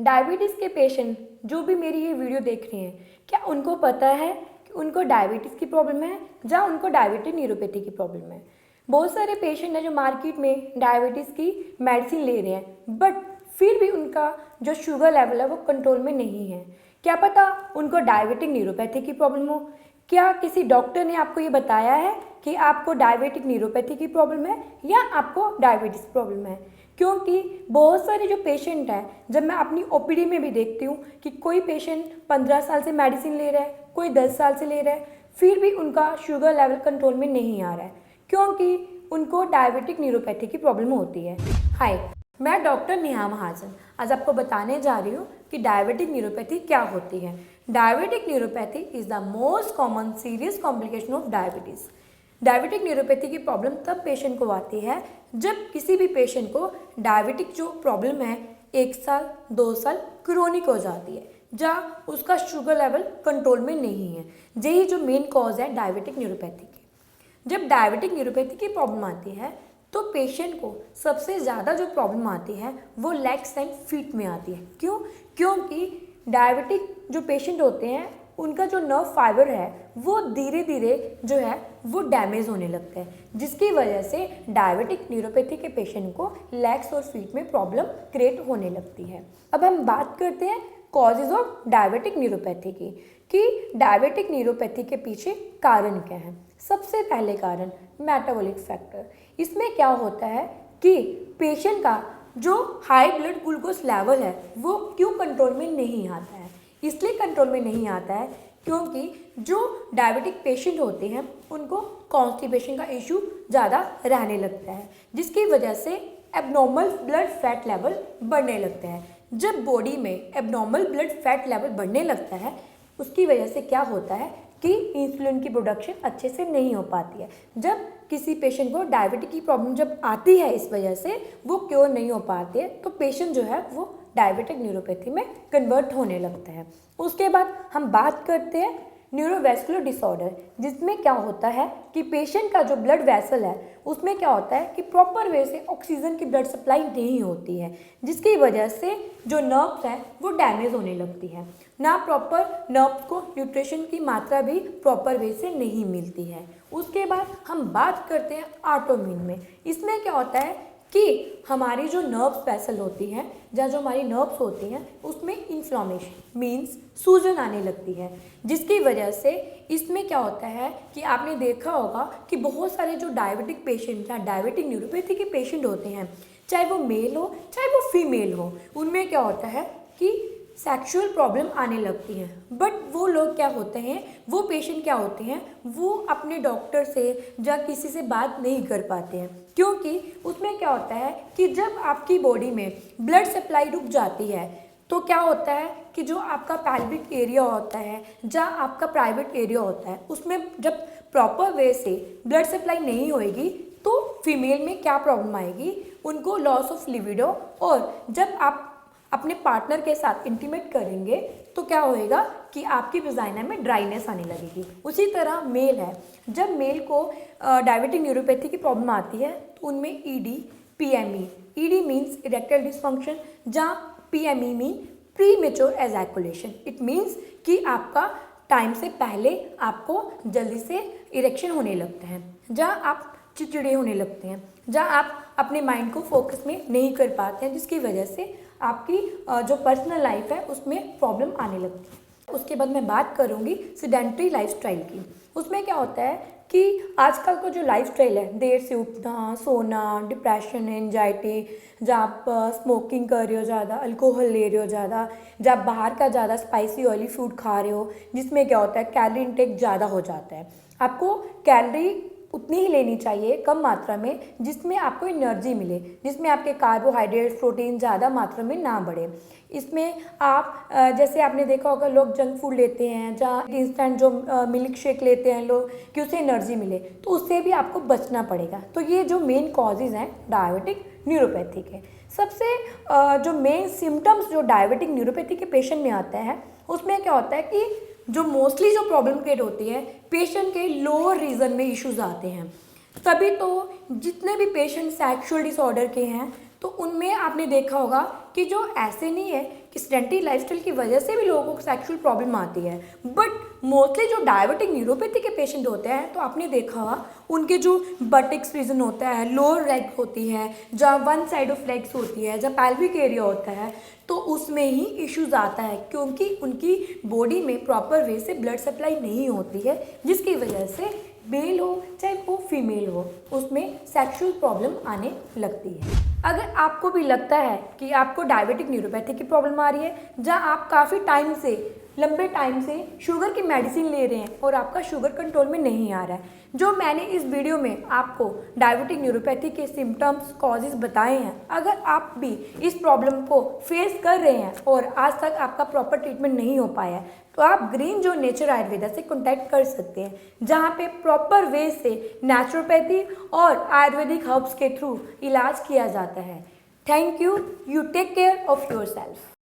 Diabetes के patient जो भी मेरी ये वीडियो देख रहे हैं, क्या उनको पता है कि उनको डायबिटीज़ की प्रॉब्लम है या उनको डायबिटिक न्यूरोपैथी की प्रॉब्लम है। बहुत सारे पेशेंट हैं जो मार्केट में डायबिटीज़ की मेडिसिन ले रहे हैं, बट फिर भी उनका जो शुगर लेवल है वो कंट्रोल में नहीं है। क्या पता उनको डायबिटिक न्यूरोपैथी की प्रॉब्लम हो। क्या किसी डॉक्टर ने आपको ये बताया है कि आपको डायबिटिक न्यूरोपैथी की प्रॉब्लम है या आपको डायबिटीज़ प्रॉब्लम है? क्योंकि बहुत सारे जो पेशेंट हैं, जब मैं अपनी ओपीडी में भी देखती हूँ कि कोई पेशेंट 15 साल से मेडिसिन ले रहा है, कोई 10 साल से ले रहा है, फिर भी उनका शुगर लेवल कंट्रोल में नहीं आ रहा है, क्योंकि उनको डायबिटिक न्यूरोपैथी की प्रॉब्लम होती है। हाय, मैं डॉक्टर नेहा महाजन आज आपको बताने जा रही हूँ कि डायबिटिक न्यूरोपैथी क्या होती है। Diabetic neuropathy is the most common serious complication of diabetes. Diabetic neuropathy की प्रॉब्लम तब पेशेंट को आती है जब किसी भी पेशेंट को डायबिटिक जो प्रॉब्लम है 1 साल 2 साल क्रोनिक हो जाती है, जहाँ उसका शुगर लेवल कंट्रोल में नहीं है। यही जो मेन कॉज है डायबिटिक न्यूरोपैथी की। जब डायबिटिक न्यूरोपैथी की प्रॉब्लम आती है तो पेशेंट को सबसे ज़्यादा जो प्रॉब्लम आती है वो लेग्स एंड फीट में आती है। क्यों? क्योंकि डायबिटिक जो पेशेंट होते हैं उनका जो नर्व फाइबर है वो धीरे धीरे जो है वो डैमेज होने लगता है, जिसकी वजह से डायबिटिक न्यूरोपैथी के पेशेंट को लेग्स और फीट में प्रॉब्लम क्रिएट होने लगती है। अब हम बात करते हैं कॉजेज ऑफ डायबिटिक न्यूरोपैथी की, कि डायबिटिक न्यूरोपैथी के पीछे कारण क्या है। सबसे पहले कारण मेटाबॉलिक फैक्टर। इसमें क्या होता है कि पेशेंट का जो हाई ब्लड ग्लूकोज लेवल है वो क्यों कंट्रोल में नहीं आता है। इसलिए कंट्रोल में नहीं आता है क्योंकि जो डायबिटिक पेशेंट होते हैं उनको कॉन्स्टिपेशन का इशू ज़्यादा रहने लगता है, जिसकी वजह से एबनॉर्मल ब्लड फैट लेवल बढ़ने लगता है। जब बॉडी में एबनॉर्मल ब्लड फैट लेवल बढ़ने लगता है उसकी वजह से क्या होता है कि इंसुलिन की प्रोडक्शन अच्छे से नहीं हो पाती है। जब किसी पेशेंट को डायबिटिक की प्रॉब्लम जब आती है इस वजह से वो क्योर नहीं हो पाती है, तो पेशेंट जो है वो डायबिटिक न्यूरोपैथी में कन्वर्ट होने लगता है। उसके बाद हम बात करते हैं न्यूरोवेस्कुलर डिसऑर्डर, जिसमें क्या होता है कि पेशेंट का जो ब्लड वेसल है उसमें क्या होता है कि प्रॉपर वे से ऑक्सीजन की ब्लड सप्लाई नहीं होती है, जिसकी वजह से जो नर्व्स हैं वो डैमेज होने लगती है। ना प्रॉपर नर्व्स को न्यूट्रिशन की मात्रा भी प्रॉपर वे से नहीं मिलती है। उसके बाद हम बात करते हैं ऑटोइम्यून में। इसमें क्या होता है कि हमारी जो नर्व्स वेसल होती हैं या जो हमारी नर्व्स होती हैं उसमें इन्फ्लामेशन मीन्स सूजन आने लगती है, जिसकी वजह से इसमें क्या होता है कि आपने देखा होगा कि बहुत सारे जो डायबिटिक पेशेंट या डायबिटिक न्यूरोपैथी के पेशेंट होते हैं, चाहे वो मेल हो चाहे वो फीमेल हो, उनमें क्या होता है कि सेक्सुअल प्रॉब्लम आने लगती हैं। बट वो लोग क्या होते हैं, वो पेशेंट क्या होते हैं, वो अपने डॉक्टर से या किसी से बात नहीं कर पाते हैं, क्योंकि उसमें क्या होता है कि जब आपकी बॉडी में ब्लड सप्लाई रुक जाती है तो क्या होता है कि जो आपका पैल्विक एरिया होता है या आपका प्राइवेट एरिया होता है उसमें जब प्रॉपर वे से ब्लड सप्लाई नहीं होएगी तो फीमेल में क्या प्रॉब्लम आएगी, उनको लॉस ऑफ लिबिडो, और जब आप अपने पार्टनर के साथ इंटीमेट करेंगे तो क्या होएगा कि आपकी वजाइना में ड्राइनेस आने लगेगी। उसी तरह मेल है, जब मेल को डायबिटिक न्यूरोपैथी की प्रॉब्लम आती है तो उनमें ED PME, ED means erectile dysfunction, जहाँ PME mean premature ejaculation. It means कि आपका टाइम से पहले आपको जल्दी से इरेक्शन होने लगता है, जहाँ आप चिड़चिड़े होने लगते हैं, जहाँ आप अपने माइंड को फोकस में नहीं कर पाते हैं, जिसकी वजह से आपकी जो पर्सनल लाइफ है उसमें प्रॉब्लम आने लगती है। उसके बाद मैं बात करूँगी सेडेंटरी लाइफस्टाइल की। उसमें क्या होता है कि आजकल का जो लाइफस्टाइल है, देर से उठना, सोना, डिप्रेशन, एंजाइटी, जब आप स्मोकिंग कर रहे हो ज़्यादा, अल्कोहल ले रहे हो ज़्यादा, जब आप बाहर का ज़्यादा स्पाइसी ऑयली फूड खा रहे हो, जिसमें क्या होता है कैलोरी इंटेक ज़्यादा हो जाता है। आपको कैलोरी उतनी ही लेनी चाहिए कम मात्रा में जिसमें आपको एनर्जी मिले, जिसमें आपके कार्बोहाइड्रेट प्रोटीन ज़्यादा मात्रा में ना बढ़े। इसमें आप जैसे आपने देखा होगा लोग जंक फूड लेते हैं, जहाँ इंस्टेंट जो मिल्क शेक लेते हैं लोग कि उससे एनर्जी मिले, तो उससे भी आपको बचना पड़ेगा। तो ये जो मेन कॉजेज़ हैं डायबिटिक न्यूरोपैथी के। सबसे जो मेन सिम्टम्स जो डायबिटिक न्यूरोपैथी के पेशेंट में आता है उसमें क्या होता है कि जो मोस्टली जो प्रॉब्लम क्रिएट होती है पेशेंट के लोअर रीजन में इश्यूज आते हैं। तभी तो जितने भी पेशेंट सेक्सुअल डिसऑर्डर के हैं तो उनमें आपने देखा होगा कि जो ऐसे नहीं है कि सेडेंटरी लाइफस्टाइल की वजह से भी लोगों को सेक्सुअल प्रॉब्लम आती है, बट मोस्टली जो डायबिटिक न्यूरोपैथी के पेशेंट होते हैं तो आपने देखा होगा उनके जो बटेक्स रीजन होता है, लोअर लेग होती है, जहाँ वन साइड ऑफ लेग्स होती है, जहाँ पैल्विक एरिया होता है, तो उसमें ही इश्यूज आता है क्योंकि उनकी बॉडी में प्रॉपर वे से ब्लड सप्लाई नहीं होती है, जिसकी वजह से मेल हो चाहे वो फीमेल हो उसमें सेक्सुअल प्रॉब्लम आने लगती है। अगर आपको भी लगता है कि आपको डायबिटिक न्यूरोपैथी की प्रॉब्लम आ रही है, जहाँ आप काफ़ी टाइम से लंबे टाइम से शुगर की मेडिसिन ले रहे हैं और आपका शुगर कंट्रोल में नहीं आ रहा है, जो मैंने इस वीडियो में आपको डायबिटिक न्यूरोपैथी के सिम्टम्स कॉजेज बताए हैं, अगर आप भी इस प्रॉब्लम को फेस कर रहे हैं और आज तक आपका प्रॉपर ट्रीटमेंट नहीं हो पाया है, तो आप ग्रीन जो नेचर आयुर्वेदा से कॉन्टैक्ट कर सकते हैं, जहाँ पे प्रॉपर वे से नेचुरोपैथी और आयुर्वेदिक हर्ब्स के थ्रू इलाज किया जाता है। Thank you. You take care of your self.